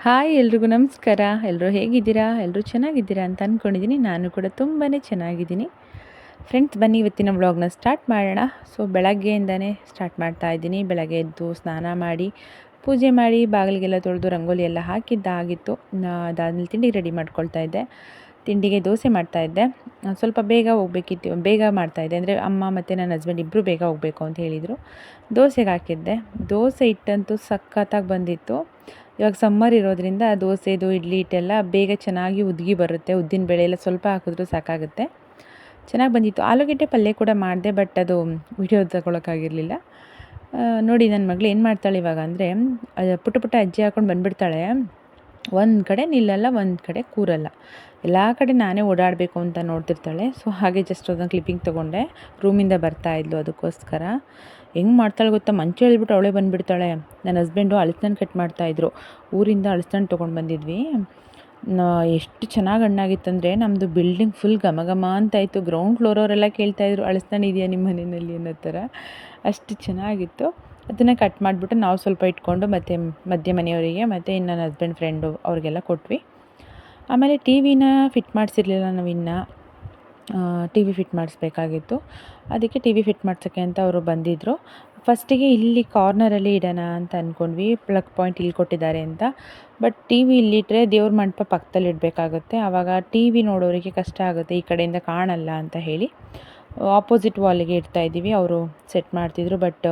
Hi ಎಲ್ರಿಗೂ ನಮಸ್ಕಾರ. ಎಲ್ಲರೂ ಹೇಗಿದ್ದೀರಾ? ಎಲ್ಲರೂ ಚೆನ್ನಾಗಿದ್ದೀರಾ ಅಂತ ಅಂದ್ಕೊಂಡಿದ್ದೀನಿ. ನಾನು ಕೂಡ ತುಂಬಾ ಚೆನ್ನಾಗಿದ್ದೀನಿ. ಫ್ರೆಂಡ್ಸ್, ಬನ್ನಿ ಇವತ್ತಿನ ವ್ಲಾಗ್ನ ಸ್ಟಾರ್ಟ್ ಮಾಡೋಣ. ಸೊ ಬೆಳಗ್ಗೆಯಿಂದನೇ ಸ್ಟಾರ್ಟ್ ಮಾಡ್ತಾ ಇದ್ದೀನಿ. ಬೆಳಗ್ಗೆ ಎದ್ದು ಸ್ನಾನ ಮಾಡಿ ಪೂಜೆ ಮಾಡಿ ಬಾಗಿಲಿಗೆಲ್ಲ ತೊಳೆದು ರಂಗೋಲಿ ಎಲ್ಲ ಹಾಕಿದ್ದಾಗಿತ್ತು. ಅದಾದಮೇಲೆ ತಿಂಡಿಗೆ ರೆಡಿ ಮಾಡ್ಕೊಳ್ತಾ ಇದ್ದೆ. ತಿಂಡಿಗೆ ದೋಸೆ ಮಾಡ್ತಾಯಿದ್ದೆ. ಸ್ವಲ್ಪ ಬೇಗ ಹೋಗಬೇಕಿತ್ತು, ಬೇಗ ಮಾಡ್ತಾಯಿದ್ದೆ. ಅಂದರೆ ಅಮ್ಮ ಮತ್ತು ನನ್ನ ಹಸ್ಬೆಂಡ್ ಇಬ್ಬರು ಬೇಗ ಹೋಗಬೇಕು ಅಂತ ಹೇಳಿದರು. ದೋಸೆಗೆ ಹಾಕಿದ್ದೆ. ದೋಸೆ ಹಿಟ್ಟಂತೂ ಸಖತ್ತಾಗಿ ಬಂದಿತ್ತು. ಇವಾಗ ಸಮ್ಮರ್ ಇರೋದ್ರಿಂದ ದೋಸೆದು ಇಡ್ಲಿ ಹಿಟ್ಟೆಲ್ಲ ಬೇಗ ಚೆನ್ನಾಗಿ ಉದ್ಗಿ ಬರುತ್ತೆ. ಉದ್ದಿನ ಬೇಳೆ ಎಲ್ಲ ಸ್ವಲ್ಪ ಹಾಕಿದ್ರೂ ಸಾಕಾಗುತ್ತೆ. ಚೆನ್ನಾಗಿ ಬಂದಿತ್ತು. ಆಲೂಗೆಡ್ಡೆ ಪಲ್ಯ ಕೂಡ ಮಾಡಿದೆ, ಬಟ್ ಅದು ವಿಡಿಯೋ ತಗೊಳಕ್ಕಾಗಿರಲಿಲ್ಲ. ನೋಡಿ ನನ್ನ ಮಗಳು ಏನು ಮಾಡ್ತಾಳೆ ಇವಾಗ ಅಂದರೆ, ಪುಟ್ಟ ಪುಟ್ಟ ಅಜ್ಜಿ ಹಾಕ್ಕೊಂಡು ಬಂದುಬಿಡ್ತಾಳೆ. ಒಂದು ಕಡೆ ನಿಲ್ಲಲ್ಲ, ಒಂದು ಕಡೆ ಕೂರಲ್ಲ. ಎಲ್ಲ ಕಡೆ ನಾನೇ ಓಡಾಡಬೇಕು ಅಂತ ನೋಡ್ತಿರ್ತಾಳೆ. ಸೊ ಹಾಗೆ ಜಸ್ಟ್ ಅದನ್ನು ಕ್ಲಿಪ್ಪಿಂಗ್ ತೊಗೊಂಡೆ. ರೂಮಿಂದ ಬರ್ತಾಯಿದ್ಲು, ಅದಕ್ಕೋಸ್ಕರ. ಹೆಂಗೆ ಮಾಡ್ತಾಳೆ ಗೊತ್ತಾ, ಮಂಚ ಹೇಳ್ಬಿಟ್ಟು ಅವಳೇ ಬಂದುಬಿಡ್ತಾಳೆ. ನನ್ನ ಹಸ್ಬೆಂಡು ಹಲಸಿನಣ್ಣು ಕಟ್ ಮಾಡ್ತಾಯಿದ್ರು. ಊರಿಂದ ಹಲಸಿನಣ್ಣು ತೊಗೊಂಡು ಬಂದಿದ್ವಿ. ಎಷ್ಟು ಚೆನ್ನಾಗಿ ಹಣ್ಣಾಗಿತ್ತಂದರೆ, ನಮ್ಮದು ಬಿಲ್ಡಿಂಗ್ ಫುಲ್ ಘಮ ಘಮ ಅಂತಾಯಿತು. ಗ್ರೌಂಡ್ ಫ್ಲೋರವರೆಲ್ಲ ಕೇಳ್ತಾಯಿದ್ರು, ಹಲಸಿನಣ್ಣು ಇದೆಯಾ ನಿಮ್ಮ ಮನೆಯಲ್ಲಿ ಅನ್ನೋ ಥರ. ಅಷ್ಟು ಚೆನ್ನಾಗಿತ್ತು. ಅದನ್ನು ಕಟ್ ಮಾಡಿಬಿಟ್ಟು ನಾವು ಸ್ವಲ್ಪ ಇಟ್ಕೊಂಡು ಮತ್ತು ಮಧ್ಯ ಮನೆಯವರಿಗೆ ಮತ್ತು ಇನ್ನು ನನ್ನ ಹಸ್ಬೆಂಡ್ ಫ್ರೆಂಡು ಅವ್ರಿಗೆಲ್ಲ ಕೊಟ್ವಿ. ಆಮೇಲೆ ಟಿ ವಿನ ಫಿಟ್ ಮಾಡಿಸಿರ್ಲಿಲ್ಲ ನಾವಿನ್ನು. ಟಿ ವಿ ಫಿಟ್ ಮಾಡಿಸ್ಬೇಕಾಗಿತ್ತು. ಅದಕ್ಕೆ ಟಿ ವಿ ಫಿಟ್ ಮಾಡ್ಸೋಕ್ಕೆ ಅಂತ ಅವರು ಬಂದಿದ್ದರು. ಫಸ್ಟಿಗೆ ಇಲ್ಲಿ ಕಾರ್ನರಲ್ಲಿ ಇಡೋಣ ಅಂತ ಅಂದ್ಕೊಂಡ್ವಿ, ಪ್ಲಗ್ ಪಾಯಿಂಟ್ ಇಲ್ಲಿ ಕೊಟ್ಟಿದ್ದಾರೆ ಅಂತ. ಬಟ್ ಟಿ ವಿ ಇಲ್ಲಿಟ್ಟರೆ ದೇವ್ರ ಮಂಟಪ ಪಕ್ಕದಲ್ಲಿ ಇಡಬೇಕಾಗುತ್ತೆ. ಆವಾಗ ಟಿ ವಿ ನೋಡೋರಿಗೆ ಕಷ್ಟ ಆಗುತ್ತೆ, ಈ ಕಡೆಯಿಂದ ಕಾಣಲ್ಲ ಅಂತ ಹೇಳಿ ಆಪೋಸಿಟ್ ವಾಲಿಗೆ ಇಡ್ತಾಯಿದ್ದೀವಿ. ಅವರು ಸೆಟ್ ಮಾಡ್ತಿದ್ರು, ಬಟ್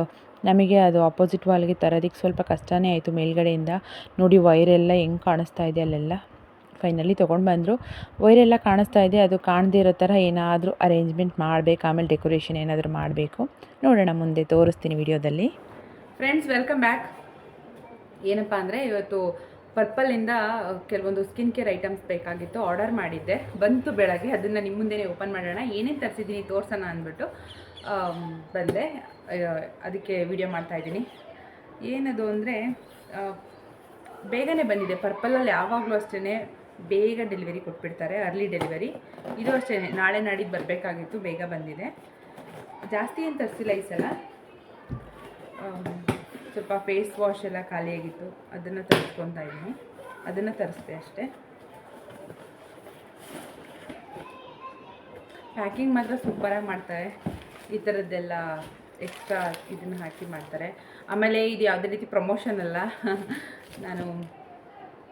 ನಮಗೆ ಅದು ಆಪೋಸಿಟ್ ವಾಲ್ಗೆ ತರೋದಕ್ಕೆ ಸ್ವಲ್ಪ ಕಷ್ಟನೇ ಆಯಿತು. ಮೇಲ್ಗಡೆಯಿಂದ ನೋಡಿ ವೈರೆಲ್ಲ ಹೆಂಗೆ ಕಾಣಿಸ್ತಾ ಇದೆ ಅಲ್ಲೆಲ್ಲ. ಫೈನಲಿ ತೊಗೊಂಡು ಬಂದರು. ವೈರೆಲ್ಲ ಕಾಣಿಸ್ತಾ ಇದೆ, ಅದು ಕಾಣದೇ ಇರೋ ಥರ ಏನಾದರೂ ಅರೇಂಜ್ಮೆಂಟ್ ಮಾಡಬೇಕು. ಆಮೇಲೆ ಡೆಕೋರೇಷನ್ ಏನಾದರೂ ಮಾಡಬೇಕು. ನೋಡೋಣ, ಮುಂದೆ ತೋರಿಸ್ತೀನಿ ವಿಡಿಯೋದಲ್ಲಿ. Friends, welcome back. ಏನಪ್ಪ ಅಂದರೆ, ಇವತ್ತು ಪರ್ಪಲಿಂದ ಕೆಲವೊಂದು ಸ್ಕಿನ್ ಕೇರ್ ಐಟಮ್ಸ್ ಬೇಕಾಗಿತ್ತು, ಆರ್ಡರ್ ಮಾಡಿದ್ದೆ. ಬಂತು ಬೆಳಗ್ಗೆ. ಅದನ್ನು ನಿಮ್ಮ ಮುಂದೆನೇ ಓಪನ್ ಮಾಡೋಣ, ಏನೇನು ತರಿಸಿದ್ದೀನಿ ತೋರಿಸೋಣ ಅಂದ್ಬಿಟ್ಟು ಬಂದೆ. ಅದಕ್ಕೆ ವಿಡಿಯೋ ಮಾಡ್ತಾಯಿದ್ದೀನಿ. ಏನದು ಅಂದರೆ, ಬೇಗನೆ ಬಂದಿದೆ. ಪರ್ಪಲಲ್ಲಿ ಯಾವಾಗಲೂ ಅಷ್ಟೇ ಬೇಗ ಡೆಲಿವರಿ ಕೊಟ್ಬಿಡ್ತಾರೆ, ಅರ್ಲಿ ಡೆಲಿವರಿ. ಇದು ಅಷ್ಟೇ ನಾಳೆ ನಾಡಿದ್ದು ಬರಬೇಕಾಗಿತ್ತು, ಬೇಗ ಬಂದಿದೆ. ಜಾಸ್ತಿ ಏನು ತರಿಸಿಲ್ಲ ಈ ಸಲ. ಸ್ವಲ್ಪ ಫೇಸ್ ವಾಶ್ ಎಲ್ಲ ಖಾಲಿಯಾಗಿತ್ತು, ಅದನ್ನು ತರಿಸ್ಕೊತಾ ಇದ್ದೀನಿ. ಅದನ್ನು ತರಿಸ್ದೆ ಅಷ್ಟೇ. ಪ್ಯಾಕಿಂಗ್ ಮಾತ್ರ ಸೂಪರಾಗಿ ಮಾಡ್ತಾರೆ. ಈ ಥರದ್ದೆಲ್ಲ ಎಕ್ಸ್ಟ್ರಾ ಇದನ್ನು ಹಾಕಿ ಮಾಡ್ತಾರೆ. ಆಮೇಲೆ ಇದು ಯಾವುದೇ ರೀತಿ ಪ್ರಮೋಷನ್ ಅಲ್ಲ, ನಾನು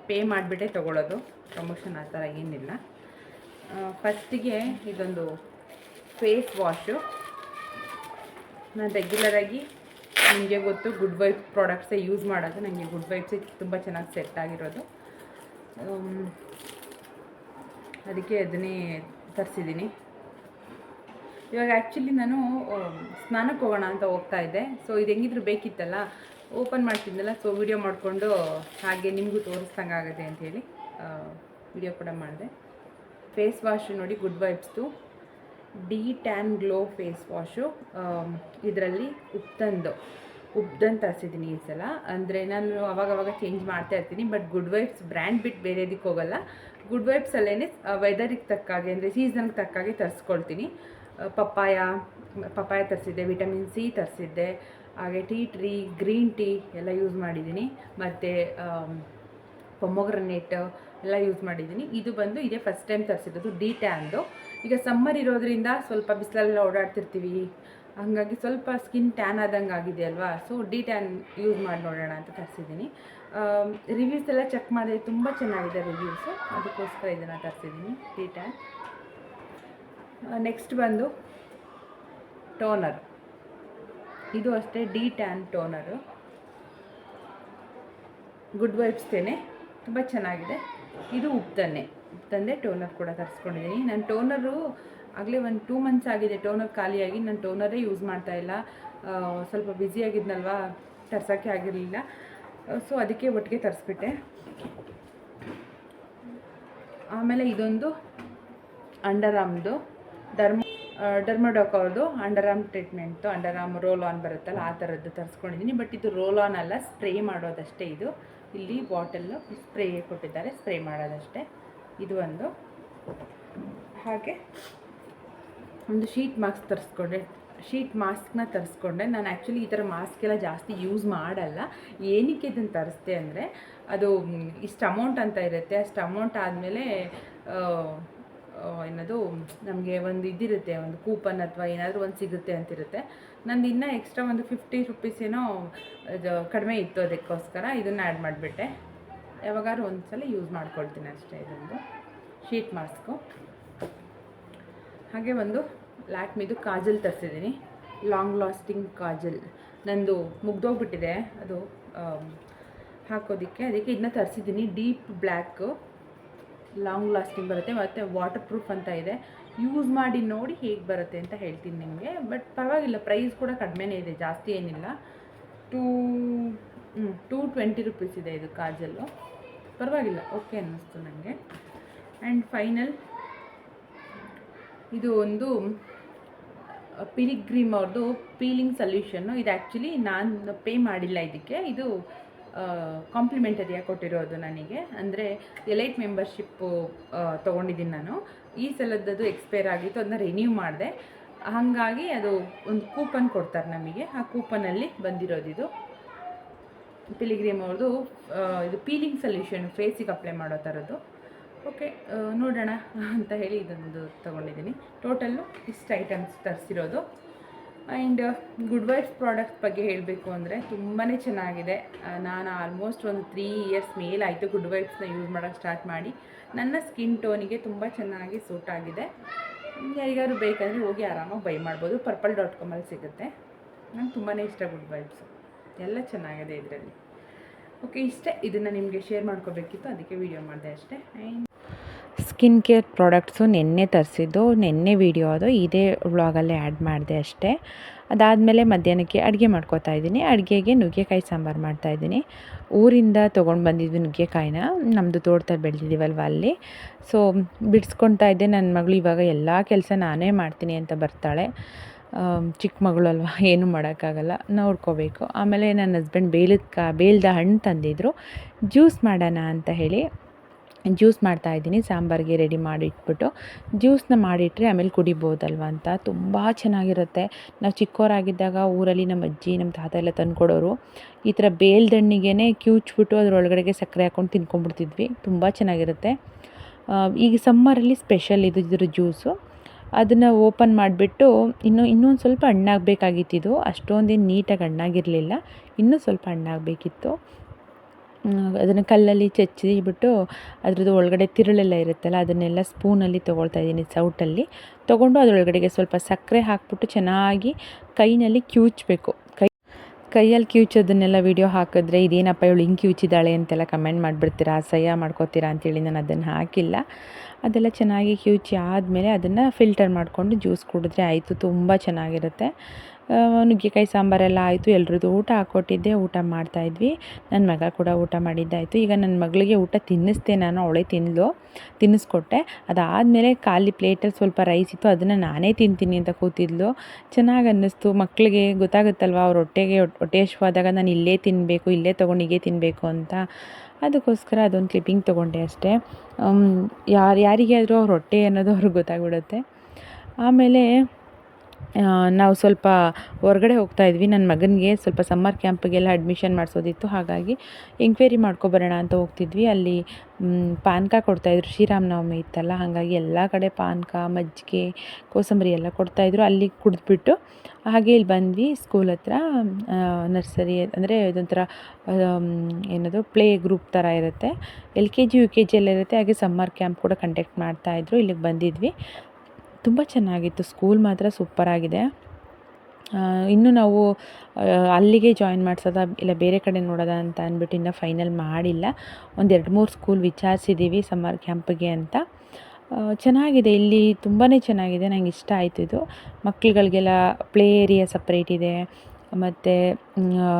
ಪೇ ಮಾಡಿಬಿಟ್ಟೆ ತೊಗೊಳ್ಳೋದು. ಪ್ರಮೋಷನ್ ಆ ಥರ ಏನಿಲ್ಲ. ಫಸ್ಟಿಗೆ ಇದೊಂದು ಫೇಸ್ ವಾಶು. ನಾನು ರೆಗ್ಯುಲರಾಗಿ, ನಿಮಗೆ ಗೊತ್ತು, ಗುಡ್ ವೈಬ್ಸ್ ಪ್ರಾಡಕ್ಟ್ಸೇ ಯೂಸ್ ಮಾಡೋದು. ನನಗೆ ಗುಡ್ ವೈಬ್ಸೇ ತುಂಬ ಚೆನ್ನಾಗಿ ಸೆಟ್ ಆಗಿರೋದು. ಅದಕ್ಕೆ ಅದನ್ನೇ ತರಿಸಿದ್ದೀನಿ. ಇವಾಗ ಆ್ಯಕ್ಚುಲಿ ನಾನು ಸ್ನಾನಕ್ಕೆ ಹೋಗೋಣ ಅಂತ ಹೋಗ್ತಾಯಿದ್ದೆ. ಸೊ ಇದು ಹೆಂಗಿದ್ರು ಬೇಕಿತ್ತಲ್ಲ, ಓಪನ್ ಮಾಡ್ತಿದ್ನಲ್ಲ. ಸೊ ವಿಡಿಯೋ ಮಾಡಿಕೊಂಡು ಹಾಗೆ ನಿಮಗೂ ತೋರಿಸ್ದಂಗೆ ಆಗುತ್ತೆ ಅಂಥೇಳಿ ವಿಡಿಯೋ ಕೂಡ ಮಾಡಿದೆ. ಫೇಸ್ ವಾಶು ನೋಡಿ, ಗುಡ್ ವೈಬ್ಸ್ದು D tan glow face wash. ಇದರಲ್ಲಿ ಉಬ್ದಂದು ತರಿಸಿದ್ದೀನಿ ಈ ಸಲ. ಅಂದರೆ ನಾನು ಅವಾಗವಾಗ ಚೇಂಜ್ ಮಾಡ್ತಾ ಇರ್ತೀನಿ, ಬಟ್ ಗುಡ್ ವೈಬ್ಸ್ ಬ್ರ್ಯಾಂಡ್ ಬಿಟ್ಟು ಬೇರೆದಕ್ಕೆ ಹೋಗಲ್ಲ. ಗುಡ್ ವೈಬ್ಸಲ್ಲೇ ವೆದರಿಗೆ ತಕ್ಕಾಗೆ, ಅಂದರೆ ಸೀಸನ್ಗೆ ತಕ್ಕಾಗೆ ತರಿಸ್ಕೊಳ್ತೀನಿ. ಪಪ್ಪಾಯ ತರಿಸಿದ್ದೆ, ವಿಟಮಿನ್ ಸಿ ತರಿಸಿದ್ದೆ, ಹಾಗೆ ಟೀ ಟ್ರೀ, ಗ್ರೀನ್ ಟೀ ಎಲ್ಲ ಯೂಸ್ ಮಾಡಿದ್ದೀನಿ. ಮತ್ತು ಪೊಮೊಗ್ರನೇಟ್ ಎಲ್ಲ ಯೂಸ್ ಮಾಡಿದ್ದೀನಿ. ಇದು ಬಂದು ಇದೇ ಫಸ್ಟ್ ಟೈಮ್ ತರಿಸಿದ್ದು ಡಿ ಟ್ಯಾನ್ದು. ಈಗ ಸಮ್ಮರ್ ಇರೋದ್ರಿಂದ ಸ್ವಲ್ಪ ಬಿಸಿಲೆಲ್ಲ ಓಡಾಡ್ತಿರ್ತೀವಿ, ಹಾಗಾಗಿ ಸ್ವಲ್ಪ ಸ್ಕಿನ್ ಟ್ಯಾನ್ ಆದಂಗೆ ಆಗಿದೆ ಅಲ್ವಾ. ಸೊ ಡಿ ಟ್ಯಾನ್ ಯೂಸ್ ಮಾಡಿ ನೋಡೋಣ ಅಂತ ತರಿಸಿದ್ದೀನಿ. ರಿವ್ಯೂಸ್ ಎಲ್ಲ ಚೆಕ್ ಮಾಡಿದೆ, ತುಂಬ ಚೆನ್ನಾಗಿದೆ ರಿವ್ಯೂಸು. ಅದಕ್ಕೋಸ್ಕರ ಇದನ್ನು ತರಿಸಿದ್ದೀನಿ, ಡಿ ಟ್ಯಾನ್. ನೆಕ್ಸ್ಟ್ ಬಂದು ಟೋನರ್. ಇದು ಅಷ್ಟೇ ಡಿ ಟ್ಯಾನ್ ಟೋನರು, ಗುಡ್ ವೈಬ್ಸ್ತೇನೆ, ತುಂಬ ಚೆನ್ನಾಗಿದೆ. ಇದು ಉಪ್ತಂದೆ ಟೋನರ್ ಕೂಡ ತರಿಸ್ಕೊಂಡಿದ್ದೀನಿ. ನಾನು ಟೋನರು ಆಗಲೇ ಒಂದು 2 ಮಂತ್ಸ್ ಆಗಿದೆ ಟೋನರ್ ಖಾಲಿಯಾಗಿ. ನಾನು ಟೋನರೇ ಯೂಸ್ ಮಾಡ್ತಾಯಿಲ್ಲ. ಸ್ವಲ್ಪ ಬ್ಯುಸಿಯಾಗಿದ್ನಲ್ವ, ತರ್ಸೋಕ್ಕೆ ಆಗಿರಲಿಲ್ಲ. ಸೊ ಅದಕ್ಕೆ ಒಟ್ಟಿಗೆ ತರಿಸ್ಬಿಟ್ಟೆ. ಆಮೇಲೆ ಇದೊಂದು ಅಂಡರ್ ಆರ್ಮ್ದು ಡರ್ಮಡಾಕ್ ಅವ್ರದ್ದು under arm treatment, under arm roll on ಬರುತ್ತಲ್ಲ, ಆ ಥರದ್ದು ತರಿಸ್ಕೊಂಡಿದ್ದೀನಿ. ಬಟ್ ಇದು ರೋಲ್ ಆನ್ ಅಲ್ಲ, ಸ್ಪ್ರೇ ಮಾಡೋದಷ್ಟೇ. ಇದು ಇಲ್ಲಿ ಬಾಟಲ್ಲು ಸ್ಪ್ರೇ ಕೊಟ್ಟಿದ್ದಾರೆ, ಸ್ಪ್ರೇ ಮಾಡೋದಷ್ಟೇ. ಇದು ಒಂದು. ಹಾಗೆ ಒಂದು ಶೀಟ್ ಮಾಸ್ಕ್ನ ತರಿಸ್ಕೊಂಡೆ. ನಾನು ಆ್ಯಕ್ಚುಲಿ ಈ ಥರ ಮಾಸ್ಕೆಲ್ಲ ಜಾಸ್ತಿ ಯೂಸ್ ಮಾಡಲ್ಲ. ಏನಕ್ಕೆ ಇದನ್ನು ತರಿಸ್ದೆ ಅಂದರೆ, ಅದು ಇಷ್ಟು ಅಮೌಂಟ್ ಅಂತ ಇರುತ್ತೆ. ಅಷ್ಟು ಅಮೌಂಟ್ ಆದಮೇಲೆ ಏನದು ನಮಗೆ ಒಂದು ಇದಿರುತ್ತೆ, ಒಂದು ಕೂಪನ್ ಅಥವಾ ಏನಾದರೂ ಒಂದು ಸಿಗುತ್ತೆ ಅಂತಿರುತ್ತೆ. ನಂದು ಇನ್ನೂ ಎಕ್ಸ್ಟ್ರಾ ಒಂದು 50 ರುಪೀಸ್ ಏನೋ ಇದು ಕಡಿಮೆ ಇತ್ತು, ಅದಕ್ಕೋಸ್ಕರ ಇದನ್ನು ಆ್ಯಡ್ ಮಾಡಿಬಿಟ್ಟೆ. ಯಾವಾಗಾದ್ರೂ ಒಂದು ಸಲ ಯೂಸ್ ಮಾಡ್ಕೊಳ್ತೀನಿ ಅಷ್ಟೇ. ಇದೊಂದು ಶೀಟ್ ಮಾಸ್ಕು. ಹಾಗೆ ಒಂದು ಲ್ಯಾಕ್ಮಿದು ಕಾಜಲ್ ತರಿಸಿದ್ದೀನಿ, ಲಾಂಗ್ ಲಾಸ್ಟಿಂಗ್ ಕಾಜಲ್. ನಂದು ಮುಗ್ದೋಗ್ಬಿಟ್ಟಿದೆ ಅದು ಹಾಕೋದಕ್ಕೆ, ಅದಕ್ಕೆ ಇದನ್ನ ತರಿಸಿದ್ದೀನಿ. ಡೀಪ್ ಬ್ಲ್ಯಾಕು, ಲಾಂಗ್ ಲಾಸ್ಟಿಂಗ್ ಬರುತ್ತೆ ಮತ್ತು ವಾಟರ್ ಪ್ರೂಫ್ ಅಂತ ಇದೆ. ಯೂಸ್ ಮಾಡಿ ನೋಡಿ ಹೇಗೆ ಬರುತ್ತೆ ಅಂತ ಹೇಳ್ತೀನಿ ನಿಮಗೆ. ಬಟ್ ಪರವಾಗಿಲ್ಲ, ಪ್ರೈಸ್ ಕೂಡ ಕಡಿಮೆನೇ ಇದೆ, ಜಾಸ್ತಿ ಏನಿಲ್ಲ. 220 ರುಪೀಸ್ ಇದೆ ಇದು ಕಾಜಲ್ಲು. ಪರವಾಗಿಲ್ಲ, ಓಕೆ ಅನ್ನಿಸ್ತು ನನಗೆ. ಆ್ಯಂಡ್ ಫೈನಲ್ ಇದು ಒಂದು ಪಿಲಿಗ್ರಿಮ್ ಅವ್ರದ್ದು ಪೀಲಿಂಗ್ ಸೊಲ್ಯೂಷನ್ನು. ಇದು ಆ್ಯಕ್ಚುಲಿ ನಾನು ಪೇ ಮಾಡಿಲ್ಲ ಇದಕ್ಕೆ, ಇದು ಕಾಂಪ್ಲಿಮೆಂಟರಿಯಾಗಿ ಕೊಟ್ಟಿರೋದು ನನಗೆ. ಅಂದರೆ ಎಲೈಟ್ ಮೆಂಬರ್ಶಿಪ್ಪು ತೊಗೊಂಡಿದ್ದೀನಿ ನಾನು. ಈ ಸಲದ್ದು ಎಕ್ಸ್ಪೈರ್ ಆಗಿತ್ತು, ಅದನ್ನ ರಿನ್ಯೂ ಮಾಡಿದೆ. ಹಾಗಾಗಿ ಅದು ಒಂದು ಕೂಪನ್ ಕೊಡ್ತಾರೆ ನಮಗೆ. ಆ ಕೂಪನಲ್ಲಿ ಬಂದಿರೋದಿದು ಪಿಲಿಗ್ರಿಮ್ ಅವ್ರದ್ದು ಇದು ಪೀಲಿಂಗ್ ಸೊಲ್ಯೂಷನ್, ಫೇಸಿಗೆ ಅಪ್ಲೈ ಮಾಡೋ ಥರದ್ದು. ಓಕೆ, ನೋಡೋಣ ಅಂತ ಹೇಳಿ ಇದೊಂದು ತೊಗೊಂಡಿದ್ದೀನಿ. ಟೋಟಲ್ಲು ಇಷ್ಟು ಐಟಮ್ಸ್ ತರಿಸಿರೋದು. ಆ್ಯಂಡ್ ಗುಡ್ ವೈಬ್ಸ್ ಪ್ರಾಡಕ್ಟ್ಸ್ ಬಗ್ಗೆ ಹೇಳಬೇಕು ಅಂದರೆ ತುಂಬಾ ಚೆನ್ನಾಗಿದೆ. ನಾನು ಆಲ್ಮೋಸ್ಟ್ ಒಂದು 3 ಇಯರ್ಸ್ ಮೇಲಾಯಿತು ಗುಡ್ ವೈಬ್ಸ್ನ ಯೂಸ್ ಮಾಡೋಕ್ಕೆ ಸ್ಟಾರ್ಟ್ ಮಾಡಿ. ನನ್ನ ಸ್ಕಿನ್ ಟೋನಿಗೆ ತುಂಬ ಚೆನ್ನಾಗಿ ಸೂಟ್ ಆಗಿದೆ. ಯಾರಿಗಾದ್ರು ಬೇಕಂದರೆ ಹೋಗಿ ಆರಾಮಾಗಿ ಬೈ ಮಾಡ್ಬೋದು. purple.com ಸಿಗುತ್ತೆ. ನಂಗೆ ತುಂಬಾ ಇಷ್ಟ ಗುಡ್ ವೈಬ್ಸು, ಎಲ್ಲ ಚೆನ್ನಾಗಿದೆ ಇದರಲ್ಲಿ. ಓಕೆ, ಇಷ್ಟೇ. ಇದನ್ನು ನಿಮಗೆ ಶೇರ್ ಮಾಡ್ಕೋಬೇಕಿತ್ತು, ಅದಕ್ಕೆ ವಿಡಿಯೋ ಮಾಡಿದೆ ಅಷ್ಟೇ. ಆ್ಯಂಡ್ ಸ್ಕಿನ್ ಕೇರ್ ಪ್ರಾಡಕ್ಟ್ಸು ನೆನ್ನೆ ತರಿಸಿದ್ದು, ನೆನ್ನೆ ವೀಡಿಯೋ ಅದು ಇದೇ ವ್ಲಾಗಲ್ಲೇ ಆ್ಯಡ್ ಮಾಡಿದೆ ಅಷ್ಟೇ. ಅದಾದಮೇಲೆ ಮಧ್ಯಾಹ್ನಕ್ಕೆ ಅಡುಗೆ ಮಾಡ್ಕೋತಾ ಇದ್ದೀನಿ. ಅಡುಗೆಗೆ ನುಗ್ಗೆಕಾಯಿ ಸಾಂಬಾರು ಮಾಡ್ತಾಯಿದ್ದೀನಿ. ಊರಿಂದ ತೊಗೊಂಡು ಬಂದಿದ್ವಿ ನುಗ್ಗೆಕಾಯಿನ, ನಮ್ಮದು ತೋಟದಲ್ಲಿ ಬೆಳೆದಿದ್ದೀವಲ್ವ ಅಲ್ಲಿ. ಸೊ ಬಿಡಿಸ್ಕೊತಾ ಇದ್ದೆ. ನನ್ನ ಮಗಳು ಇವಾಗ ಎಲ್ಲ ಕೆಲಸ ನಾನೇ ಮಾಡ್ತೀನಿ ಅಂತ ಬರ್ತಾಳೆ. ಚಿಕ್ಕ ಮಗಳು ಅಲ್ವ, ಏನೂ ಮಾಡೋಕ್ಕಾಗಲ್ಲ, ನೋಡ್ಕೋಬೇಕು. ಆಮೇಲೆ ನನ್ನ ಹಸ್ಬೆಂಡ್ ಬೇಲ್ದ ಹಣ್ಣು ತಂದಿದ್ರು, ಜ್ಯೂಸ್ ಮಾಡೋಣ ಅಂತ ಹೇಳಿ ಜ್ಯೂಸ್ ಮಾಡ್ತಾಯಿದ್ದೀನಿ. ಸಾಂಬಾರಿಗೆ ರೆಡಿ ಮಾಡಿ ಇಟ್ಬಿಟ್ಟು ಜ್ಯೂಸನ್ನ ಮಾಡಿಟ್ರೆ ಆಮೇಲೆ ಕುಡಿಬೋದಲ್ವ ಅಂತ. ತುಂಬ ಚೆನ್ನಾಗಿರುತ್ತೆ. ನಾವು ಚಿಕ್ಕವರಾಗಿದ್ದಾಗ ಊರಲ್ಲಿ ನಮ್ಮ ಅಜ್ಜಿ ನಮ್ಮ ತಾತ ಎಲ್ಲ ತಂದುಕೊಡೋರು. ಈ ಥರ ಬೇಲ್ದಣ್ಣಿಗೆ ಕಿವುಚ್ಬಿಟ್ಟು ಅದರೊಳಗಡೆಗೆ ಸಕ್ಕರೆ ಹಾಕ್ಕೊಂಡು ತಿನ್ಕೊಂಡ್ಬಿಡ್ತಿದ್ವಿ. ತುಂಬ ಚೆನ್ನಾಗಿರುತ್ತೆ. ಈಗ ಸಮ್ಮರಲ್ಲಿ ಸ್ಪೆಷಲ್ ಇದ್ರ ಜ್ಯೂಸು. ಅದನ್ನು ಓಪನ್ ಮಾಡಿಬಿಟ್ಟು ಇನ್ನೊಂದು ಸ್ವಲ್ಪ ಹಣ್ಣಾಗಬೇಕಾಗಿತ್ತಿದು. ಅಷ್ಟೊಂದೇನು ನೀಟಾಗಿ ಹಣ್ಣಾಗಿರಲಿಲ್ಲ, ಇನ್ನೂ ಸ್ವಲ್ಪ ಹಣ್ಣಾಗಬೇಕಿತ್ತು. ಅದನ್ನು ಕಲ್ಲಲ್ಲಿ ಚಚ್ಚಿಬಿಟ್ಟು ಅದ್ರದ್ದು ಒಳಗಡೆ ತಿರುಳೆಲ್ಲ ಇರುತ್ತಲ್ಲ, ಅದನ್ನೆಲ್ಲ ಸ್ಪೂನಲ್ಲಿ ತೊಗೊಳ್ತಾಯಿದ್ದೀನಿ, ಸೌಟಲ್ಲಿ ತೊಗೊಂಡು ಅದರೊಳಗಡೆಗೆ ಸ್ವಲ್ಪ ಸಕ್ಕರೆ ಹಾಕ್ಬಿಟ್ಟು ಚೆನ್ನಾಗಿ ಕೈನಲ್ಲಿ ಕಿವುಚಬೇಕು. ಕೈಯಲ್ಲಿ ಕಿವುಚೋದನ್ನೆಲ್ಲ ವೀಡಿಯೋ ಹಾಕಿದ್ರೆ ಇದೇನಪ್ಪ ಇವಳು ಹಿಂಗೆ ಕಿವುಚಿದ್ದಾಳೆ ಅಂತೆಲ್ಲ ಕಮೆಂಟ್ ಮಾಡಿಬಿಡ್ತೀರಾ, ಅಸಹ್ಯ ಮಾಡ್ಕೋತೀರಾ ಅಂತೇಳಿ ನಾನು ಅದನ್ನು ಹಾಕಿಲ್ಲ. ಅದೆಲ್ಲ ಚೆನ್ನಾಗಿ ಕಿವುಚಿ ಆದಮೇಲೆ ಅದನ್ನು ಫಿಲ್ಟರ್ ಮಾಡಿಕೊಂಡು ಜ್ಯೂಸ್ ಕುಡಿದ್ರೆ ಆಯಿತು. ತುಂಬ ಚೆನ್ನಾಗಿರುತ್ತೆ. ನುಗ್ಗೆಕಾಯಿ ಸಾಂಬಾರೆಲ್ಲ ಆಯಿತು. ಎಲ್ರದ್ದು ಊಟ ಹಾಕ್ಕೊಟ್ಟಿದ್ದೆ, ಊಟ ಮಾಡ್ತಾಯಿದ್ವಿ. ನನ್ನ ಮಗ ಕೂಡ ಊಟ ಮಾಡಿದ್ದಾಯಿತು. ಈಗ ನನ್ನ ಮಗಳಿಗೆ ಊಟ ತಿನ್ನಿಸ್ದೆ ನಾನು, ಅವಳೇ ತಿನ್ನಿಸ್ಕೊಟ್ಟೆ. ಅದಾದಮೇಲೆ ಖಾಲಿ ಪ್ಲೇಟಲ್ಲಿ ಸ್ವಲ್ಪ ರೈಸ್ ಇತ್ತು, ಅದನ್ನು ನಾನೇ ತಿಂತೀನಿ ಅಂತ ಕೂತಿದ್ಲು. ಚೆನ್ನಾಗಿ ಅನ್ನಿಸ್ತು. ಮಕ್ಕಳಿಗೆ ಗೊತ್ತಾಗುತ್ತಲ್ವ, ಅವ್ರ ಹೊಟ್ಟೆ ಹಶ್ವಾದಾಗ ನಾನು ಇಲ್ಲೇ ತಿನ್ನಬೇಕು, ಇಲ್ಲೇ ತೊಗೊಂಡು ಹೀಗೆ ತಿನ್ನಬೇಕು ಅಂತ. ಅದಕ್ಕೋಸ್ಕರ ಅದೊಂದು ಕ್ಲಿಪ್ಪಿಂಗ್ ತೊಗೊಂಡೆ ಅಷ್ಟೇ. ಯಾರಿಗೆ ಆದರೂ ಅವ್ರ ಹೊಟ್ಟೆ ಅನ್ನೋದು ಅವ್ರಿಗೆ ಗೊತ್ತಾಗ್ಬಿಡುತ್ತೆ. ಆಮೇಲೆ ನಾವು ಸ್ವಲ್ಪ ಹೊರಗಡೆ ಹೋಗ್ತಾಯಿದ್ವಿ. ನನ್ನ ಮಗನಿಗೆ ಸ್ವಲ್ಪ ಸಮ್ಮರ್ ಕ್ಯಾಂಪಿಗೆಲ್ಲ ಅಡ್ಮಿಷನ್ ಮಾಡಿಸೋದಿತ್ತು, ಹಾಗಾಗಿ ಎಂಕ್ವೈರಿ ಮಾಡ್ಕೊಬರೋಣ ಅಂತ ಹೋಗ್ತಿದ್ವಿ. ಅಲ್ಲಿ ಪಾನಕ ಕೊಡ್ತಾಯಿದ್ರು, ಶ್ರೀರಾಮನವಮಿ ಇತ್ತಲ್ಲ, ಹಾಗಾಗಿ ಎಲ್ಲ ಕಡೆ ಪಾನಕ, ಮಜ್ಜಿಗೆ, ಕೋಸಂಬರಿ ಎಲ್ಲ ಕೊಡ್ತಾಯಿದ್ರು. ಅಲ್ಲಿ ಕುಡಿದ್ಬಿಟ್ಟು ಹಾಗೆ ಇಲ್ಲಿ ಬಂದ್ವಿ. ಸ್ಕೂಲ್ ಹತ್ರ ನರ್ಸರಿ ಅಂದರೆ ಇದೊಂಥರ ಏನದು ಪ್ಲೇ ಗ್ರೂಪ್ ಥರ ಇರುತ್ತೆ, LKG UKG ಎಲ್ಲ ಇರುತ್ತೆ. ಹಾಗೆ ಸಮ್ಮರ್ ಕ್ಯಾಂಪ್ ಕೂಡ ಕಂಡಕ್ಟ್ ಮಾಡ್ತಾಯಿದ್ರು. ಇಲ್ಲಿಗೆ ಬಂದಿದ್ವಿ. ತುಂಬ ಚೆನ್ನಾಗಿತ್ತು. ಸ್ಕೂಲ್ ಮಾತ್ರ ಸೂಪರಾಗಿದೆ. ಇನ್ನು ನಾವು ಅಲ್ಲಿಗೆ ಜಾಯಿನ್ ಮಾಡಿಸೋದಾ ಇಲ್ಲ ಬೇರೆ ಕಡೆ ನೋಡೋದಾ ಅಂತ ಅಂದ್ಬಿಟ್ಟು ಇನ್ನೂ ಫೈನಲ್ ಮಾಡಿಲ್ಲ. ಒಂದು 2-3 ಸ್ಕೂಲ್ ವಿಚಾರಿಸಿದ್ದೀವಿ ಸಮ್ಮರ್ ಕ್ಯಾಂಪಿಗೆ ಅಂತ. ಚೆನ್ನಾಗಿದೆ, ಇಲ್ಲಿ ತುಂಬಾ ಚೆನ್ನಾಗಿದೆ. ನಂಗೆ ಇಷ್ಟ ಆಯಿತು ಇದು. ಮಕ್ಕಳುಗಳಿಗೆಲ್ಲ ಪ್ಲೇ ಏರಿಯಾ ಸಪ್ರೇಟ್ ಇದೆ, ಮತ್ತು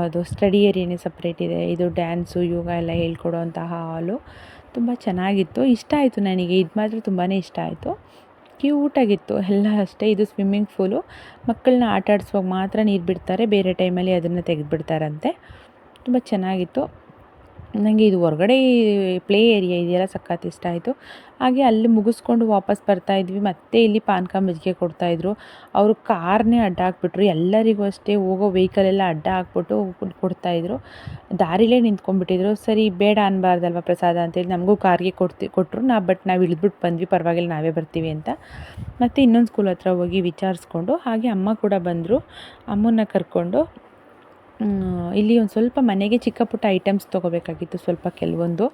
ಅದು ಸ್ಟಡಿ ಏರಿಯಾನೇ ಸಪ್ರೇಟ್ ಇದೆ. ಇದು ಡ್ಯಾನ್ಸು, ಯೋಗ ಎಲ್ಲ ಹೇಳ್ಕೊಡೋವಂತಹ ಹಾಲು. ತುಂಬ ಚೆನ್ನಾಗಿತ್ತು, ಇಷ್ಟ ಆಯಿತು ನನಗೆ. ಇದು ಮಾತ್ರ ತುಂಬಾ ಇಷ್ಟ ಆಯಿತು. ಕ್ಯೂಟಾಗಿತ್ತು ಎಲ್ಲ ಅಷ್ಟೇ. ಇದು ಸ್ವಿಮ್ಮಿಂಗ್ ಪೂಲು. ಮಕ್ಕಳನ್ನ ಆಟ ಆಡಿಸುವಾಗ ಮಾತ್ರ ನೀರು ಬಿಡ್ತಾರೆ, ಬೇರೆ ಟೈಮಲ್ಲಿ ಅದನ್ನು ತೆಗೆದುಬಿಡ್ತಾರಂತೆ. ತುಂಬ ಚೆನ್ನಾಗಿತ್ತು. ನನಗೆ ಇದು ಹೊರಗಡೆ ಪ್ಲೇ ಏರಿಯಾ ಇದೆಯಲ್ಲ ಸಖತ್ ಇಷ್ಟ ಆಯಿತು. ಹಾಗೆ ಅಲ್ಲಿ ಮುಗಿಸ್ಕೊಂಡು ವಾಪಸ್ ಬರ್ತಾಯಿದ್ವಿ. ಮತ್ತೆ ಇಲ್ಲಿ ಪಾನಕ ಮಜ್ಜಿಗೆ ಕೊಡ್ತಾಯಿದ್ರು. ಅವರು ಕಾರ್ನೇ ಅಡ್ಡ ಹಾಕ್ಬಿಟ್ರು. ಎಲ್ಲರಿಗೂ ಅಷ್ಟೇ ಹೋಗೋ ವೆಹಿಕಲೆಲ್ಲ ಅಡ್ಡ ಹಾಕ್ಬಿಟ್ಟು ಕೊಡ್ತಾಯಿದ್ರು. ದಾರಿಲೇ ನಿಂತ್ಕೊಂಡ್ಬಿಟ್ಟಿದ್ರು. ಸರಿ ಬೇಡ ಅನ್ನಬಾರ್ದಲ್ವ ಪ್ರಸಾದ ಅಂತೇಳಿ ನಮಗೂ ಕಾರ್ಗೆ ಕೊಟ್ಟರು. ನಾವು ಇಳಿದ್ಬಿಟ್ಟು ಬಂದ್ವಿ, ಪರವಾಗಿಲ್ಲ ನಾವೇ ಬರ್ತೀವಿ ಅಂತ. ಮತ್ತು ಇನ್ನೊಂದು ಸ್ಕೂಲ್ ಹತ್ರ ಹೋಗಿ ವಿಚಾರಿಸ್ಕೊಂಡು ಹಾಗೆ ಅಮ್ಮ ಕೂಡ ಬಂದರು. ಅಮ್ಮನ್ನ ಕರ್ಕೊಂಡು ಇಲ್ಲಿ ಒಂದು ಸ್ವಲ್ಪ ಮನೆಗೆ ಚಿಕ್ಕ ಪುಟ್ಟ ಐಟಮ್ಸ್ ತೊಗೋಬೇಕಾಗಿತ್ತು, ಸ್ವಲ್ಪ ಕೆಲವೊಂದು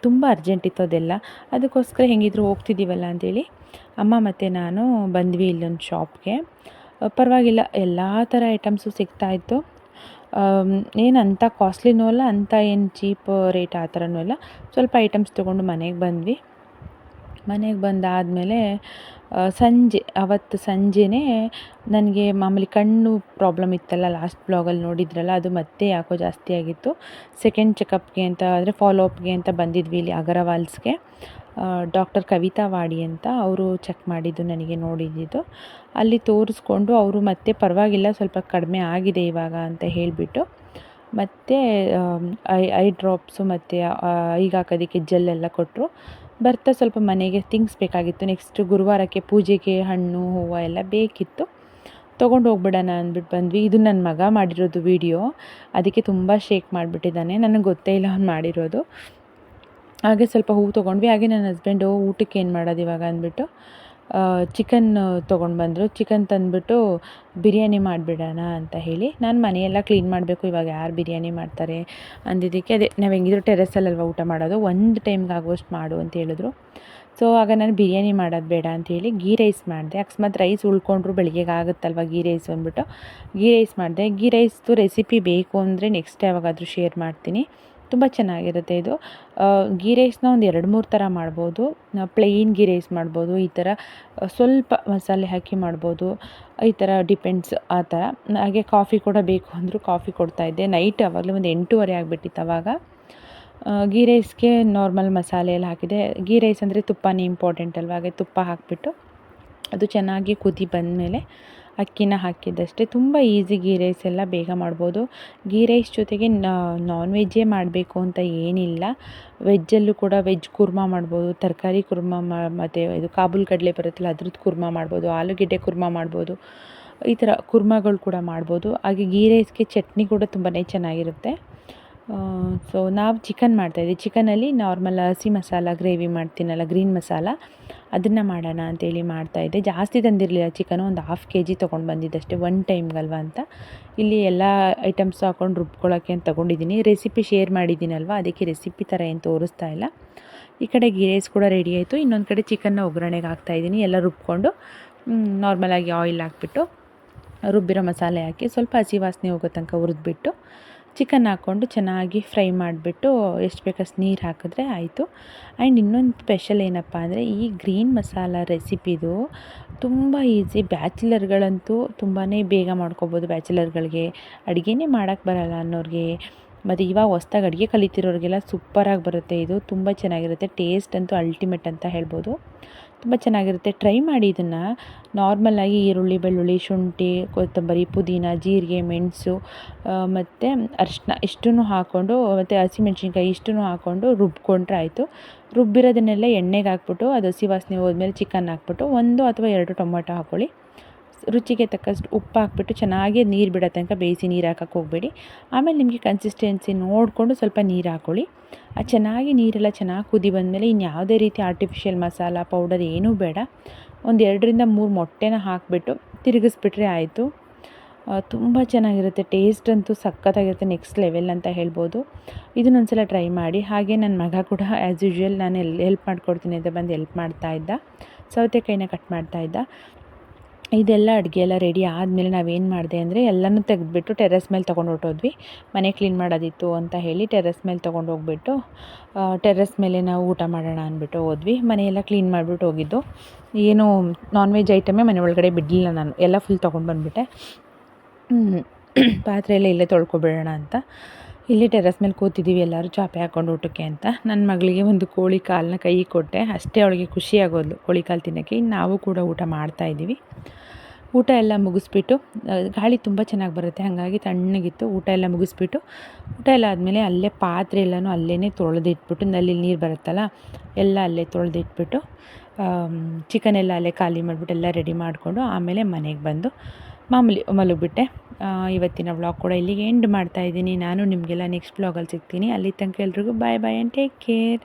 ತುಂಬ ಅರ್ಜೆಂಟ್ ಇತ್ತು ಅದೆಲ್ಲ. ಅದಕ್ಕೋಸ್ಕರ ಹೆಂಗಿದ್ರು ಹೋಗ್ತಿದ್ದೀವಲ್ಲ ಅಂಥೇಳಿ ಅಮ್ಮ ಮತ್ತು ನಾನು ಬಂದ್ವಿ ಇಲ್ಲೊಂದು ಶಾಪ್ಗೆ. ಪರವಾಗಿಲ್ಲ ಎಲ್ಲ ಥರ ಐಟಮ್ಸು ಸಿಗ್ತಾಯಿತ್ತು. ಏನಂತ ಕಾಸ್ಟ್ಲಿನೂ ಅಲ್ಲ, ಅಂಥ ಏನು ಚೀಪ್ ರೇಟ್ ಆ ಥರನೂ ಅಲ್ಲ. ಸ್ವಲ್ಪ ಐಟಮ್ಸ್ ತೊಗೊಂಡು ಮನೆಗೆ ಬಂದ್ವಿ. ಮನೆಗೆ ಬಂದಾದಮೇಲೆ ಅವತ್ತು ಸಂಜೆನೇ ನನಗೆ ಮಾಮೂಲಿ ಕಣ್ಣು ಪ್ರಾಬ್ಲಮ್ ಇತ್ತಲ್ಲ, ಲಾಸ್ಟ್ ಬ್ಲಾಗಲ್ಲಿ ನೋಡಿದ್ರಲ್ಲ, ಅದು ಮತ್ತೆ ಯಾಕೋ ಜಾಸ್ತಿ ಆಗಿತ್ತು. ಸೆಕೆಂಡ್ ಚೆಕಪ್ಗೆ ಅಂತ ಅಂದರೆ ಫಾಲೋ ಅಪ್ಗೆ ಅಂತ ಬಂದಿದ್ವಿ ಇಲ್ಲಿ ಅಗರವಾಲ್ಸ್ಗೆ. ಡಾಕ್ಟರ್ ಕವಿತಾ ವಾಡಿ ಅಂತ ಅವರು ಚೆಕ್ ಮಾಡಿದ್ದು, ನನಗೆ ನೋಡಿದ್ದು. ಅಲ್ಲಿ ತೋರಿಸ್ಕೊಂಡು ಅವರು ಮತ್ತೆ ಪರವಾಗಿಲ್ಲ, ಸ್ವಲ್ಪ ಕಡಿಮೆ ಆಗಿದೆ ಇವಾಗ ಅಂತ ಹೇಳಿಬಿಟ್ಟು ಮತ್ತು ಐ ಡ್ರಾಪ್ಸು ಮತ್ತು ಈಗ ಹಾಕೋದಕ್ಕೆ ಜೆಲ್ಲೆಲ್ಲ ಕೊಟ್ಟರು. ಬರ್ತಾ ಸ್ವಲ್ಪ ಮನೆಗೆ ಥಿಂಗ್ಸ್ ಬೇಕಾಗಿತ್ತು. ನೆಕ್ಸ್ಟ್ ಗುರುವಾರಕ್ಕೆ ಪೂಜೆಗೆ ಹಣ್ಣು ಹೂವು ಎಲ್ಲ ಬೇಕಿತ್ತು. ತೊಗೊಂಡು ಹೋಗ್ಬಿಡೋಣ ಅಂದ್ಬಿಟ್ಟು ಬಂದ್ವಿ. ಇದು ನನ್ನ ಮಗ ಮಾಡಿರೋದು ವಿಡಿಯೋ, ಅದಕ್ಕೆ ತುಂಬ ಶೇಕ್ ಮಾಡಿಬಿಟ್ಟಿದ್ದಾನೆ. ನನಗೆ ಗೊತ್ತೇ ಇಲ್ಲ ಅವ್ನು ಮಾಡಿರೋದು. ಹಾಗೆ ಸ್ವಲ್ಪ ಹೂವು ತೊಗೊಂಡ್ವಿ. ಹಾಗೆ ನನ್ನ ಹಸ್ಬೆಂಡು ಊಟಕ್ಕೆ ಏನು ಮಾಡೋದು ಇವಾಗ ಅಂದ್ಬಿಟ್ಟು ಚಿಕನ್ ತೊಗೊಂಡು ಬಂದರು. ಚಿಕನ್ ತಂದುಬಿಟ್ಟು ಬಿರಿಯಾನಿ ಮಾಡಿಬಿಡೋಣ ಅಂತ ಹೇಳಿ, ನಾನು ಮನೆಯೆಲ್ಲ ಕ್ಲೀನ್ ಮಾಡಬೇಕು, ಇವಾಗ ಯಾರು ಬಿರಿಯಾನಿ ಮಾಡ್ತಾರೆ ಅಂದಿದ್ದಕ್ಕೆ, ಅದೇ ನಾವು ಹೆಂಗಿದ್ರು ಟೆರೆಸಲ್ಲಲ್ವ ಊಟ ಮಾಡೋದು, ಒಂದು ಟೈಮ್ಗೆ ಆಗುವಷ್ಟು ಮಾಡು ಅಂತ ಹೇಳಿದ್ರು. ಸೊ ಆಗ ನಾನು ಬಿರಿಯಾನಿ ಮಾಡೋದು ಬೇಡ ಅಂಥೇಳಿ ಗೀ ರೈಸ್ ಮಾಡಿದೆ. ಅಕಸ್ಮಾತ್ ರೈಸ್ ಉಳ್ಕೊಂಡ್ರು ಬೆಳಿಗ್ಗೆಗೆ ಆಗುತ್ತಲ್ವ ಗೀ ರೈಸ್ ಅಂದ್ಬಿಟ್ಟು ಗೀ ರೈಸ್ ಮಾಡಿದೆ. ಗೀ ರೈಸ್ದು ರೆಸಿಪಿ ಬೇಕು ಅಂದರೆ ನೆಕ್ಸ್ಟ್ ಯಾವಾಗಾದರೂ ಶೇರ್ ಮಾಡ್ತೀನಿ. ತುಂಬ ಚೆನ್ನಾಗಿರುತ್ತೆ ಇದು. ಗೀ ರೈಸ್ನ ಒಂದು 2-3 ಥರ ಮಾಡ್ಬೋದು. ಪ್ಲೇನ್ ಗೀ ರೈಸ್ ಮಾಡ್ಬೋದು, ಈ ಥರ ಸ್ವಲ್ಪ ಮಸಾಲೆ ಹಾಕಿ ಮಾಡ್ಬೋದು, ಈ ಥರ ಡಿಪೆಂಡ್ಸ್ ಆ ಥರ. ಹಾಗೆ ಕಾಫಿ ಕೂಡ ಬೇಕು ಅಂದರೂ ಕಾಫಿ ಕೊಡ್ತಾಯಿದ್ದೆ. ನೈಟ್ ಆವಾಗಲೇ ಒಂದು 8:30 ಆಗಿಬಿಟ್ಟಿತ್ತು ಆವಾಗ. ಗೀ ರೈಸ್ಗೆ ನಾರ್ಮಲ್ ಮಸಾಲೆ ಎಲ್ಲ ಹಾಕಿದೆ. ಗೀ ರೈಸ್ ಅಂದರೆ ತುಪ್ಪನೇ ಇಂಪಾರ್ಟೆಂಟ್ ಅಲ್ವ, ಹಾಗೆ ತುಪ್ಪ ಹಾಕಿಬಿಟ್ಟು ಅದು ಚೆನ್ನಾಗಿ ಕುದಿ ಬಂದಮೇಲೆ ಅಕ್ಕಿನ ಹಾಕಿದ್ದಷ್ಟೇ. ತುಂಬ ಈಸಿ, ಗೀ ರೈಸ್ ಎಲ್ಲ ಬೇಗ ಮಾಡ್ಬೋದು. ಗೀ ರೈಸ್ ಜೊತೆಗೆ ನಾನ್ ವೆಜ್ಜೇ ಮಾಡಬೇಕು ಅಂತ ಏನಿಲ್ಲ, ವೆಜ್ಜಲ್ಲೂ ಕೂಡ ವೆಜ್ ಕುರ್ಮಾ ಮಾಡ್ಬೋದು, ತರಕಾರಿ ಕುರ್ಮಾ ಮತ್ತು ಇದು ಕಾಬೂಲ್ ಕಡಲೆ ಬರುತ್ತಲ್ಲ ಅದ್ರದ್ದು ಕುರ್ಮಾ ಮಾಡ್ಬೋದು, ಆಲೂಗೆಡ್ಡೆ ಕುರ್ಮಾ ಮಾಡ್ಬೋದು, ಈ ಥರ ಕುರ್ಮಾಗಳು ಕೂಡ ಮಾಡ್ಬೋದು. ಹಾಗೆ ಗೀ ರೈಸ್ಗೆ ಚಟ್ನಿ ಕೂಡ ತುಂಬಾ ಚೆನ್ನಾಗಿರುತ್ತೆ. ಸೊ ನಾವು ಚಿಕನ್ ಮಾಡ್ತಾಯಿದ್ವಿ. ಚಿಕನಲ್ಲಿ ನಾರ್ಮಲ್ ಹಸಿ ಮಸಾಲ ಗ್ರೇವಿ ಮಾಡ್ತೀನಲ್ಲ, ಗ್ರೀನ್ ಮಸಾಲ, ಅದನ್ನು ಮಾಡೋಣ ಅಂತೇಳಿ ಮಾಡ್ತಾಯಿದ್ದೆ. ಜಾಸ್ತಿ ತಂದಿರಲಿಲ್ಲ ಚಿಕನು, ಒಂದು 1/2 kg ತೊಗೊಂಡು ಬಂದಿದ್ದಷ್ಟೇ, ಒನ್ ಟೈಮ್ಗಲ್ವ ಅಂತ. ಇಲ್ಲಿ ಎಲ್ಲ ಐಟಮ್ಸ್ ಹಾಕ್ಕೊಂಡು ರುಬ್ಕೊಳ್ಳೋಕ್ಕೆ ಅಂತ ತೊಗೊಂಡಿದ್ದೀನಿ. ರೆಸಿಪಿ ಶೇರ್ ಮಾಡಿದ್ದೀನಲ್ವ, ಅದಕ್ಕೆ ರೆಸಿಪಿ ಥರ ಏನು ತೋರಿಸ್ತಾ ಇಲ್ಲ. ಈ ಕಡೆ ಗೀ ರೈಸ್ ಕೂಡ ರೆಡಿ ಆಯಿತು. ಇನ್ನೊಂದು ಕಡೆ ಚಿಕನ್ನ ಒಗ್ಗರಣೆಗೆ ಹಾಕ್ತಾಯಿದ್ದೀನಿ. ಎಲ್ಲ ರುಬ್ಕೊಂಡು ನಾರ್ಮಲಾಗಿ ಆಯಿಲ್ ಹಾಕ್ಬಿಟ್ಟು ರುಬ್ಬಿರೋ ಮಸಾಲೆ ಹಾಕಿ ಸ್ವಲ್ಪ ಹಸಿ ವಾಸನೆ ಹೋಗೋ ತನಕ ಹುರಿದ್ಬಿಟ್ಟು ಚಿಕನ್ ಹಾಕ್ಕೊಂಡು ಚೆನ್ನಾಗಿ ಫ್ರೈ ಮಾಡಿಬಿಟ್ಟು ಎಷ್ಟು ಬೇಕಷ್ಟು ನೀರು ಹಾಕಿದ್ರೆ ಆಯಿತು. ಆ್ಯಂಡ್ ಇನ್ನೊಂದು ಸ್ಪೆಷಲ್ ಏನಪ್ಪ ಅಂದರೆ, ಈ ಗ್ರೀನ್ ಮಸಾಲ ರೆಸಿಪಿದು ತುಂಬ ಈಸಿ. ಬ್ಯಾಚುಲರ್ಗಳಂತೂ ತುಂಬಾ ಬೇಗ ಮಾಡ್ಕೊಬೋದು. ಬ್ಯಾಚುಲರ್ಗಳಿಗೆ ಅಡುಗೆನೇ ಮಾಡೋಕ್ಕೆ ಬರಲ್ಲ ಅನ್ನೋರಿಗೆ, ಮತ್ತು ಇವಾಗ ಹೊಸ್ದಾಗಿ ಅಡುಗೆ ಕಲಿತಿರೋರಿಗೆಲ್ಲ ಸೂಪರಾಗಿ ಬರುತ್ತೆ ಇದು. ತುಂಬ ಚೆನ್ನಾಗಿರುತ್ತೆ. ಟೇಸ್ಟ್ ಅಂತೂ ಅಲ್ಟಿಮೇಟ್ ಅಂತ ಹೇಳ್ಬೋದು. ತುಂಬ ಚೆನ್ನಾಗಿರುತ್ತೆ. ಟ್ರೈ ಮಾಡಿ ಇದನ್ನು. ನಾರ್ಮಲಾಗಿ ಈರುಳ್ಳಿ, ಬೆಳ್ಳುಳ್ಳಿ, ಶುಂಠಿ, ಕೊತ್ತಂಬರಿ, ಪುದೀನ, ಜೀರಿಗೆ, ಮೆಣಸು ಮತ್ತು ಅರಿಶಿನ ಇಷ್ಟನ್ನು ಹಾಕ್ಕೊಂಡು, ಮತ್ತು ಹಸಿಮೆಣ್ಸಿನ್ಕಾಯಿ ಇಷ್ಟನ್ನು ಹಾಕ್ಕೊಂಡು ರುಬ್ಕೊಂಡ್ರೆ ಆಯಿತು. ರುಬ್ಬಿರೋದನ್ನೆಲ್ಲ ಎಣ್ಣೆಗೆ ಹಾಕ್ಬಿಟ್ಟು ಅದು ಹಸಿ ವಾಸನೆ ಹೋದ್ಮೇಲೆ ಚಿಕನ್ ಹಾಕ್ಬಿಟ್ಟು 1 ಅಥವಾ 2 ಟೊಮೊಟೊ ಹಾಕ್ಕೊಳ್ಳಿ. ರುಚಿಗೆ ತಕ್ಕಷ್ಟು ಉಪ್ಪು ಹಾಕ್ಬಿಟ್ಟು ಚೆನ್ನಾಗಿ ನೀರು ಬಿಡೋ ತನಕ ಬೇಯಿಸಿ, ನೀರು ಹಾಕೋಕ್ಕೆ ಹೋಗಬೇಡಿ. ಆಮೇಲೆ ನಿಮಗೆ ಕನ್ಸಿಸ್ಟೆನ್ಸಿ ನೋಡಿಕೊಂಡು ಸ್ವಲ್ಪ ನೀರು ಹಾಕ್ಕೊಳ್ಳಿ. ಅದು ಚೆನ್ನಾಗಿ ನೀರೆಲ್ಲ ಚೆನ್ನಾಗಿ ಕುದಿ ಬಂದಮೇಲೆ ಇನ್ಯಾವುದೇ ರೀತಿ ಆರ್ಟಿಫಿಷಿಯಲ್ ಮಸಾಲ ಪೌಡರ್ ಏನೂ ಬೇಡ, ಒಂದು 2-3 ಮೊಟ್ಟೆನ ಹಾಕಿಬಿಟ್ಟು ತಿರುಗಿಸ್ಬಿಟ್ರೆ ಆಯಿತು. ತುಂಬ ಚೆನ್ನಾಗಿರುತ್ತೆ. ಟೇಸ್ಟ್ ಅಂತೂ ಸಖತ್ತಾಗಿರುತ್ತೆ, ನೆಕ್ಸ್ಟ್ ಲೆವೆಲ್ ಅಂತ ಹೇಳ್ಬೋದು. ಇದನ್ನೊಂದ್ಸಲ ಟ್ರೈ ಮಾಡಿ. ಹಾಗೆ ನನ್ನ ಮಗ ಕೂಡ ಆ್ಯಸ್ ಯೂಶ್ವಲ್ ನಾನು ಹೆಲ್ಪ್ ಮಾಡ್ಕೊಡ್ತೀನಿ ಅಂತ ಬಂದು ಹೆಲ್ಪ್ ಮಾಡ್ತಾಯಿದ್ದ, ಸೌತೆಕಾಯಿನ ಕಟ್ ಮಾಡ್ತಾಯಿದ್ದ. ಇದೆಲ್ಲ ಅಡುಗೆ ಎಲ್ಲ ರೆಡಿ ಆದಮೇಲೆ ನಾವೇನು ಮಾಡಿದೆ ಅಂದರೆ, ಎಲ್ಲನೂ ತೆಗೆದುಬಿಟ್ಟು ಟೆರೆಸ್ ಮೇಲೆ ತೊಗೊಂಡು ಹೊರಟೋದ್ವಿ. ಮನೆ ಕ್ಲೀನ್ ಮಾಡೋದಿತ್ತು ಅಂತ ಹೇಳಿ ಟೆರೆಸ್ ಮೇಲೆ ತೊಗೊಂಡು ಹೋಗ್ಬಿಟ್ಟು ಟೆರೆಸ್ ಮೇಲೆ ನಾವು ಊಟ ಮಾಡೋಣ ಅಂದ್ಬಿಟ್ಟು ಹೋದ್ವಿ. ಮನೆಯೆಲ್ಲ ಕ್ಲೀನ್ ಮಾಡಿಬಿಟ್ಟು ಹೋಗಿದ್ದು. ಏನು ನಾನ್ ವೆಜ್ ಐಟಮೇ ಮನೆ ಒಳಗಡೆ ಬಿಡಲಿಲ್ಲ ನಾನು, ಎಲ್ಲ ಫುಲ್ ತೊಗೊಂಡು ಬಂದುಬಿಟ್ಟೆ. ಪಾತ್ರೆ ಎಲ್ಲ ಇಲ್ಲೇ ತೊಳ್ಕೊಬಿಡೋಣ ಅಂತ ಇಲ್ಲಿ ಟೆರೆಸ್ ಮೇಲೆ ಕೂತಿದ್ದೀವಿ ಎಲ್ಲರೂ ಚಾಪೆ ಹಾಕ್ಕೊಂಡು ಊಟಕ್ಕೆ ಅಂತ. ನನ್ನ ಮಗಳಿಗೆ ಒಂದು ಕೋಳಿ ಕಾಲನ್ನ ಕೈಗೆ ಕೊಟ್ಟೆ, ಅಷ್ಟೇ ಅವಳಿಗೆ ಖುಷಿಯಾಗೋದ್ಲು ಕೋಳಿ ಕಾಲು ತಿನ್ನೋಕ್ಕೆ. ಇನ್ನು ನಾವು ಕೂಡ ಊಟ ಮಾಡ್ತಾಯಿದ್ದೀವಿ. ಊಟ ಎಲ್ಲ ಮುಗಿಸ್ಬಿಟ್ಟು ಗಾಳಿ ತುಂಬ ಚೆನ್ನಾಗಿ ಬರುತ್ತೆ, ಹಾಗಾಗಿ ತಣ್ಣಗಿತ್ತು. ಊಟ ಎಲ್ಲ ಮುಗಿಸ್ಬಿಟ್ಟು ಊಟ ಎಲ್ಲ ಆದಮೇಲೆ ಅಲ್ಲೇ ಪಾತ್ರೆ ಎಲ್ಲನೂ ಅಲ್ಲೇ ತೊಳೆದಿಟ್ಬಿಟ್ಟು, ನಲ್ಲಿ ನೀರು ಬರುತ್ತಲ್ಲ ಎಲ್ಲ ಅಲ್ಲೇ ತೊಳೆದಿಟ್ಬಿಟ್ಟು ಚಿಕನ್ ಎಲ್ಲ ಅಲ್ಲೇ ಖಾಲಿ ಮಾಡಿಬಿಟ್ಟು ಎಲ್ಲ ರೆಡಿ ಮಾಡಿಕೊಂಡು ಆಮೇಲೆ ಮನೆಗೆ ಬಂದು ಮಾಮೂಲಿ ಮಲಗಿಬಿಟ್ಟೆ. ಇವತ್ತಿನ ವ್ಲಾಗ್ ಕೂಡ ಇಲ್ಲಿಗೆ ಎಂಡ್ ಮಾಡ್ತಾಯಿದ್ದೀನಿ. ನಾನು ನಿಮಗೆಲ್ಲ ನೆಕ್ಸ್ಟ್ ವ್ಲಾಗಲ್ಲಿ ಸಿಗ್ತೀನಿ. ಅಲ್ಲಿ ತನಕ ಎಲ್ರಿಗೂ ಬಾಯ್ ಬಾಯ್ ಆ್ಯಂಡ್ ಟೇಕ್ ಕೇರ್.